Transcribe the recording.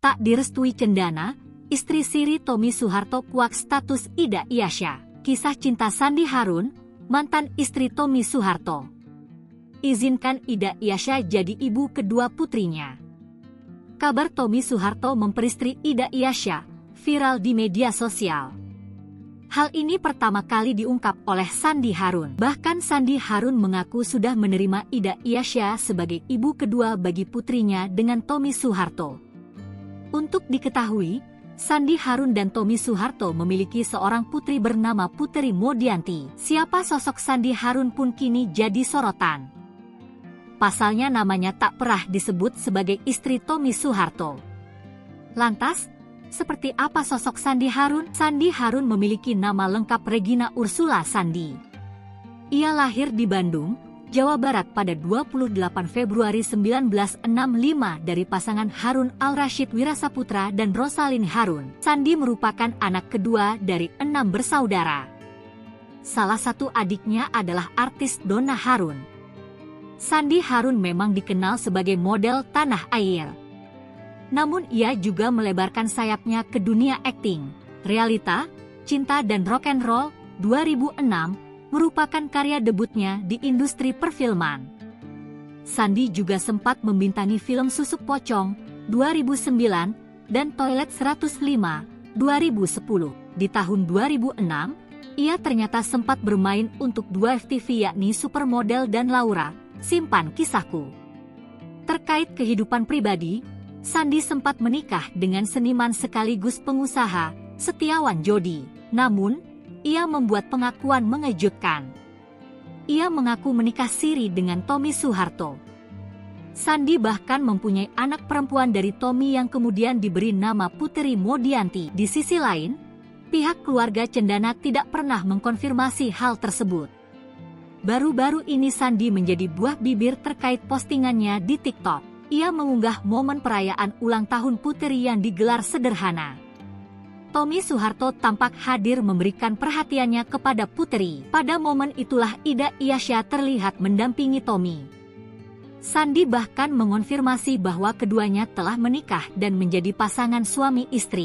Tak direstui Cendana, istri siri Tommy Soeharto kuak status Ida Iyasya. Kisah cinta Sandi Harun, mantan istri Tommy Soeharto. Izinkan Ida Iyasya jadi ibu kedua putrinya. Kabar Tommy Soeharto memperistri Ida Iyasya viral di media sosial. Hal ini pertama kali diungkap oleh Sandi Harun. Bahkan Sandi Harun mengaku sudah menerima Ida Iyasya sebagai ibu kedua bagi putrinya dengan Tommy Soeharto. Untuk diketahui, Sandi Harun dan Tommy Soeharto memiliki seorang putri bernama Putri Modianti. Siapa sosok Sandi Harun pun kini jadi sorotan. Pasalnya namanya tak pernah disebut sebagai istri Tommy Soeharto. Lantas, seperti apa sosok Sandi Harun? Sandi Harun memiliki nama lengkap Regina Ursula Sandi. Ia lahir di Bandung, Jawa Barat pada 28 Februari 1965 dari pasangan Harun Al-Rashid Wirasaputra dan Rosalin Harun. Sandi merupakan anak kedua dari 6 bersaudara. Salah satu adiknya adalah artis Donna Harun. Sandi Harun memang dikenal sebagai model tanah air. Namun ia juga melebarkan sayapnya ke dunia akting, realita, cinta dan rock and roll. 2006 merupakan karya debutnya di industri perfilman. Sandi juga sempat membintangi film Susuk Pocong 2009 dan Toilet 105 2010. Di tahun 2006, ia ternyata sempat bermain untuk 2 FTV yakni Supermodel dan Laura, Simpan Kisahku. Terkait kehidupan pribadi, Sandi sempat menikah dengan seniman sekaligus pengusaha, Setiawan Jodi. Namun, ia membuat pengakuan mengejutkan. Ia mengaku menikah siri dengan Tommy Soeharto. Sandi bahkan mempunyai anak perempuan dari Tommy yang kemudian diberi nama Putri Modianti. Di sisi lain, pihak keluarga Cendana tidak pernah mengkonfirmasi hal tersebut. Baru-baru ini Sandi menjadi buah bibir terkait postingannya di TikTok. Ia mengunggah momen perayaan ulang tahun putri yang digelar sederhana. Tommy Soeharto tampak hadir memberikan perhatiannya kepada putri. Pada momen itulah Ida Iyasya terlihat mendampingi Tommy. Sandi bahkan mengonfirmasi bahwa keduanya telah menikah dan menjadi pasangan suami istri.